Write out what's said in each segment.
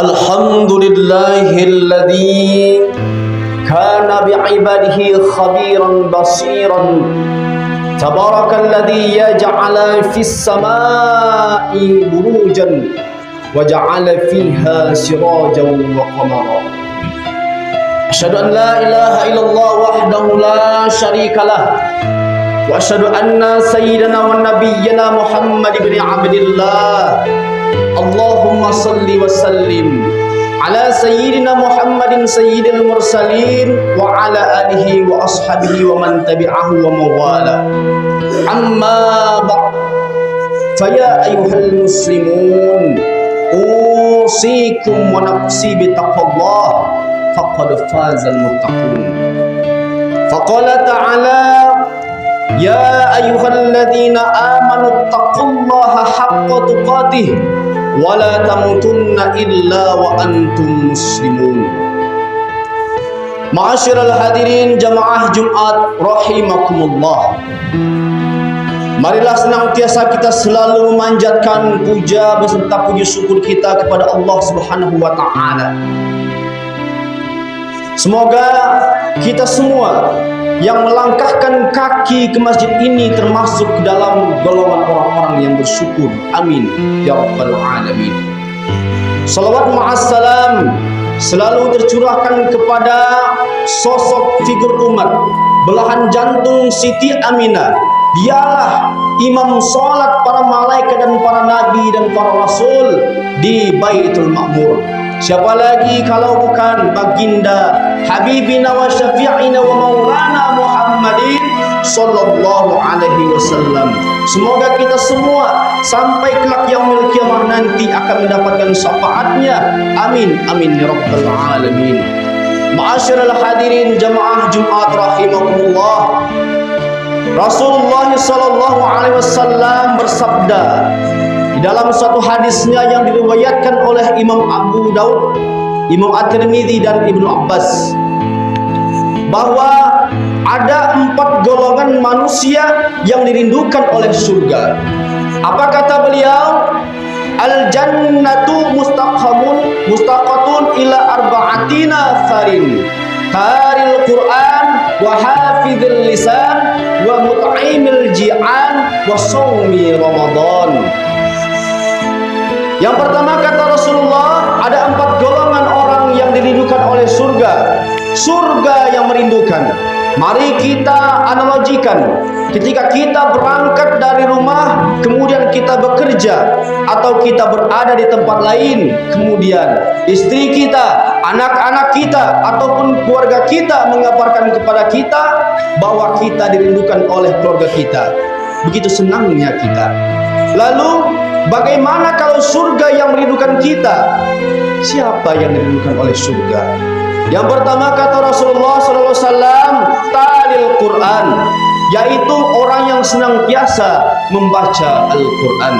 Alhamdulillahilladzi kana bi'ibadihi khabiran basiran. Tabarakalladzi yaj'ala fis samaa'i burujan wa ja'ala fiha sirajan wa qamara. Asyhadu an la ilaha illallah wahdahu la syarikalah wa asyhadu anna sayyidana wa nabiyyana Muhammad ibn Abdillah. Allahumma salli wa sallim ala sayyidina Muhammadin sayyidil mursalin wa ala alihi wa ashabihi wa man tabi'ahu wa mawala. Amma ba'd, faya ayyuhal muslimun, usikum wa nafsi bitaqwallah, faqad fazal muttaqun. Faqala ta'ala, ya ayyuhalladzina amanu taqullaha haqqa tuqatih wa la tamutunna illa wa antum muslimun. Ma'asyiral hadirin jamaah Jumat rahimakumullah. Marilah senantiasa kita selalu memanjatkan puja beserta puji syukur kita kepada Allah Subhanahu wa taala. Semoga kita semua yang melangkahkan kaki ke masjid ini termasuk dalam golongan orang-orang yang bersyukur. Amin ya rabbal alamin. Salawat ma'assalam selalu tercurahkan kepada sosok figur umat, belahan jantung Siti Aminah. Dialah imam salat para malaikat dan para nabi dan para rasul di Baitul Ma'mur. Siapa lagi kalau bukan baginda Habibina wa Syafi'ina wa Maulana Muhammadin sallallahu alaihi wasallam. Semoga kita semua sampai kelak yaumil kiamah nanti akan mendapatkan syafaatnya. Amin amin ya rabbal alamin. Ma'asyiral hadirin jamaah Jumat rahimakumullah. Rasulullah sallallahu alaihi wasallam bersabda di dalam suatu hadisnya yang diriwayatkan oleh Imam Abu Daud, Imam At-Tirmidzi dan Ibnu Abbas, bahwa ada 4 golongan manusia yang dirindukan oleh surga. Apa kata beliau? Al-jannatu mustaqatun ila arba'atina farin. Qaril Quran wa hafizil lisan wa mut'imil ji'an wa shaumi Ramadan. Yang pertama kata Rasulullah, ada 4 golongan orang yang dirindukan oleh surga. Surga yang merindukan. Mari kita analogikan, ketika kita berangkat dari rumah, kemudian kita bekerja, atau kita berada di tempat lain, kemudian istri kita, anak-anak kita, ataupun keluarga kita mengabarkan kepada kita bahwa kita dirindukan oleh keluarga kita. Begitu senangnya kita. Lalu bagaimana kalau surga yang merindukan kita? Siapa yang dirindukan oleh surga? Yang pertama kata Rasulullah SAW, talil Quran, yaitu orang yang senantiasa membaca Al-Quran.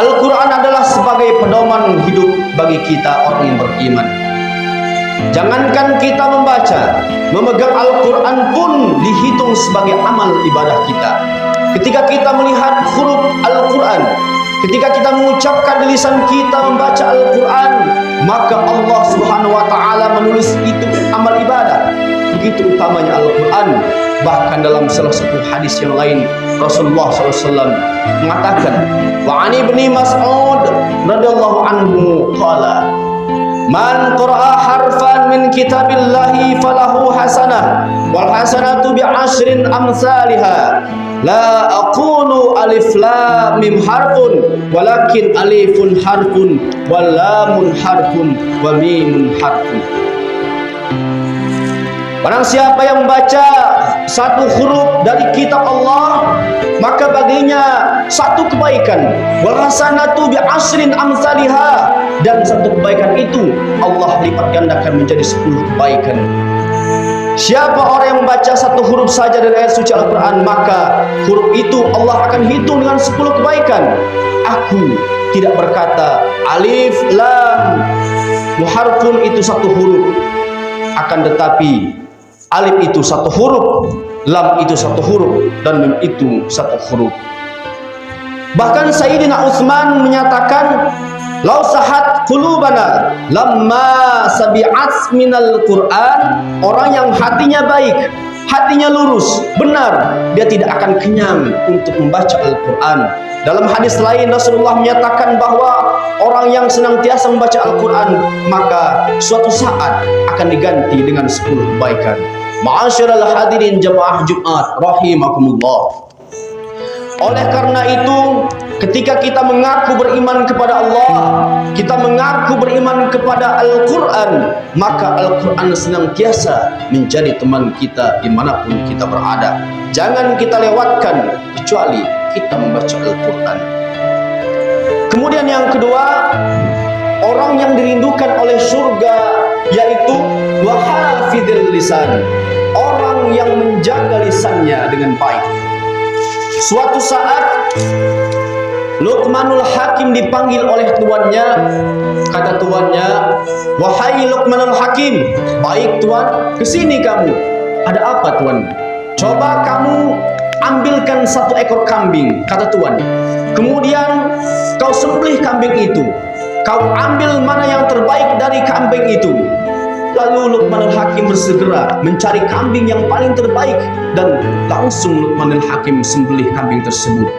Al-Quran adalah sebagai pedoman hidup bagi kita orang yang beriman. Jangankan kita membaca, memegang Al-Quran pun dihitung sebagai amal ibadah kita. Ketika kita melihat huruf Al-Quran, ketika kita mengucapkan di lisan kita membaca Al-Quran, maka Allah Subhanahu wa taala menulis itu amal ibadah. Begitu utamanya Al-Quran. Bahkan dalam salah satu hadis yang lain, Rasulullah SAW mengatakan, wa an ibni Mas'ud radhiyallahu anhu qala, man qara'a harfan min kitabillahi falahu hasanah wal hasanatu bi asyrin amsalha. La aqulu alif lam mim harfun walakin alifun harfun wal lamun harfun wa mimun harfun. Barang siapa yang membaca satu huruf dari kitab Allah, maka baginya satu kebaikan. Wal hasanatu bi asyrin amsalha, dan satu kebaikan itu Allah lipat gandakan menjadi 10 kebaikan. Siapa orang yang membaca satu huruf saja dari ayat suci Al-Quran, maka huruf itu Allah akan hitung dengan 10 kebaikan. Aku tidak berkata alif lam muharfun itu satu huruf, akan tetapi alif itu satu huruf, lam itu satu huruf, dan mim itu satu huruf. Bahkan Sayyidina Utsman menyatakan, Lau sahat qulubana lamma sabi'at minal Qur'an. Orang yang hatinya baik, hatinya lurus, benar, dia tidak akan kenyang untuk membaca Al-Quran. Dalam hadis lain Rasulullah menyatakan bahwa orang yang senantiasa membaca Al-Quran maka suatu saat akan diganti dengan 10 kebaikan. Ma'asyiral hadirin jamaah Jumat rahimakumullah. Oleh karena itu, ketika kita mengaku beriman kepada Allah, kita mengaku beriman kepada Al-Quran, maka Al-Quran senantiasa menjadi teman kita dimanapun kita berada. Jangan kita lewatkan kecuali kita membaca Al-Quran. Kemudian yang kedua, orang yang dirindukan oleh surga yaitu wahafidil lisan, orang yang menjaga lisannya dengan baik. Suatu saat Luqmanul Hakim dipanggil oleh tuannya. Kata tuannya, "Wahai Luqmanul Hakim." "Baik tuan, kesini kamu." "Ada apa tuan?" "Coba kamu ambilkan 1 ekor kambing," kata tuan. "Kemudian kau sembelih kambing itu. Kau ambil mana yang terbaik dari kambing itu." Lalu Luqmanul Hakim bersegera mencari kambing yang paling terbaik dan langsung Luqmanul Hakim sembelih kambing tersebut.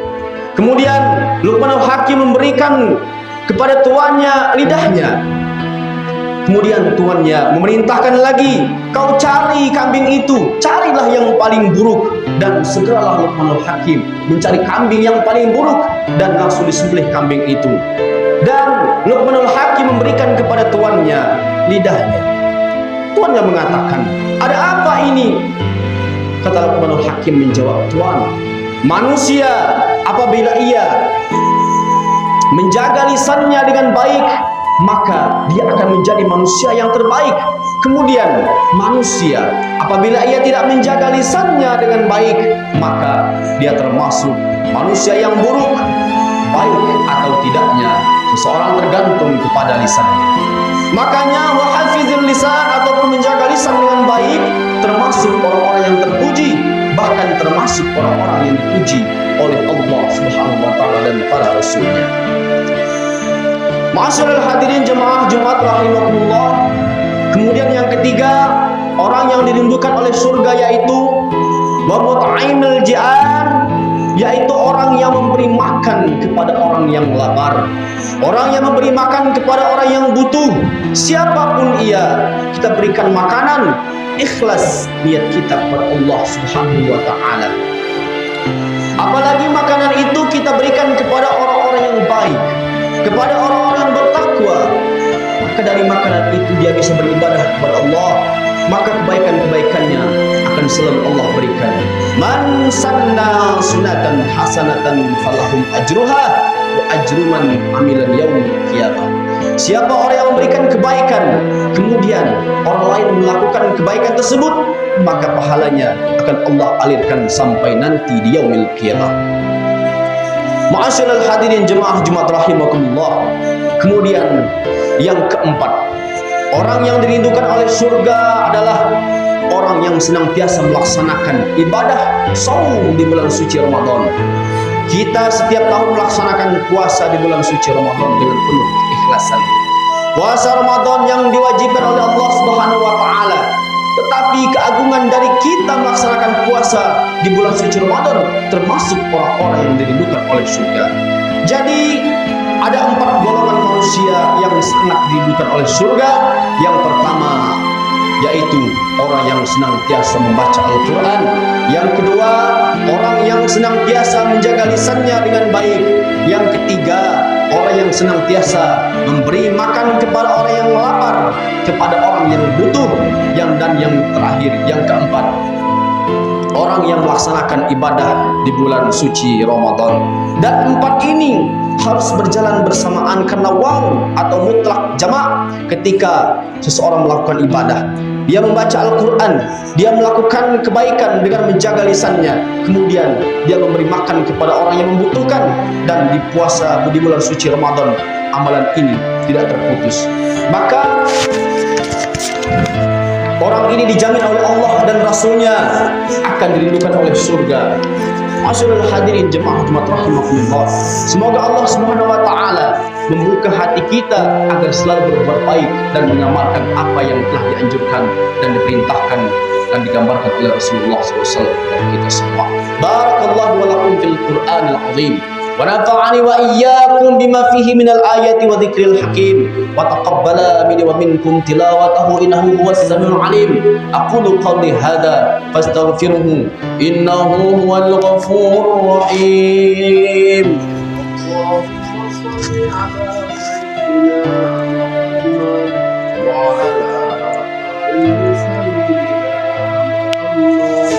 Kemudian Luqmanul Hakim memberikan kepada tuannya lidahnya. Kemudian tuannya memerintahkan lagi, "Kau cari kambing itu, carilah yang paling buruk." Dan segeralah Luqmanul Hakim mencari kambing yang paling buruk dan langsung disembelih kambing itu. Dan Luqmanul Hakim memberikan kepada tuannya lidahnya. Tuannya mengatakan, "Ada apa ini?" Kata Luqmanul Hakim menjawab, "Tuan, manusia apabila ia menjaga lisannya dengan baik, maka dia akan menjadi manusia yang terbaik. Kemudian manusia apabila ia tidak menjaga lisannya dengan baik, maka dia termasuk manusia yang buruk. Baik atau tidaknya seseorang tergantung kepada lisannya. Makanya wahafizil lisan ataupun menjaga lisan dengan baik termasuk orang-orang yang terpuji, bahkan termasuk orang-orang yang dipuji oleh Allah Subhanahu wa taala dan para rasulnya. Ma'asyiral hadirin jemaah Jumat rahimakumullah. Kemudian yang ketiga, orang yang dirindukan oleh surga yaitu wa mut'imul ji'an, yaitu orang yang memberi makan kepada orang yang lapar, orang yang memberi makan kepada orang yang butuh. Siapapun ia, kita berikan makanan, ikhlas niat kita kepada Allah Subhanahu wa taala. Apalagi makanan itu kita berikan kepada orang-orang yang baik, kepada orang-orang yang bertakwa, maka dari makanan itu dia bisa beribadah kepada Allah, maka kebaikan-kebaikannya akan selalu Allah berikan. Man sanna sunatan hasanatan falahum ajruha wa ajru man amilan yaumil qiyamah. Siapa orang yang memberikan kebaikan, kemudian orang lain melakukan kebaikan tersebut, maka pahalanya akan Allah alirkan sampai nanti di yaumil qiyamah. Ma'asyiral hadirin jemaah Jumat rahimakumullah. Kemudian yang keempat, orang yang dirindukan oleh surga adalah orang yang senantiasa melaksanakan ibadah saum di bulan suci Ramadan. Kita setiap tahun melaksanakan puasa di bulan suci Ramadan dengan penuh keikhlasan. Puasa Ramadan yang diwajibkan oleh Allah Subhanahu wa taala. Tetapi keagungan dari kita melaksanakan puasa di bulan suci Ramadan termasuk orang-orang yang dirindukan oleh surga. Jadi ada 4 golongan manusia yang sangat dirindukan oleh surga. Yang pertama yaitu orang yang senantiasa membaca Al-Quran. Yang kedua, orang yang senantiasa menjaga lisannya dengan baik. Yang ketiga, orang yang senantiasa memberi makan kepada orang yang lapar, kepada orang yang butuh. Dan yang terakhir, yang keempat, orang yang melaksanakan ibadah di bulan suci Ramadan. Dan 4 ini harus berjalan bersamaan karena waw atau mutlak jamak. Ketika seseorang melakukan ibadah, dia membaca Al-Quran, dia melakukan kebaikan dengan menjaga lisannya, kemudian dia memberi makan kepada orang yang membutuhkan, dan di puasa di bulan suci Ramadan amalan ini tidak terputus, maka orang ini dijamin oleh Allah dan Rasulnya akan dirindukan oleh surga. Masyaallah hadirin jemaah Jumat rahimakumullah. Semoga Allah Subhanahu wa taala membuka hati kita agar selalu berbuat baik dan mengamalkan apa yang telah dianjurkan dan diperintahkan dan digambarkan oleh Rasulullah SAW kepada kita semua. Barakallahu wa lakum fil Qur'anil azim. Wa nafa'ani wa iyyakum bima fihi minal ayati wa dzikril hakim. Wa taqabbala minni wa minkum tilawatahu innahu huwas samiul alim. Aqulu qawli hadza fastaghfiruhu innahu huwal ghafurur rahim. اللهم صل على سيدنا محمد وعلى آل سيدنا محمد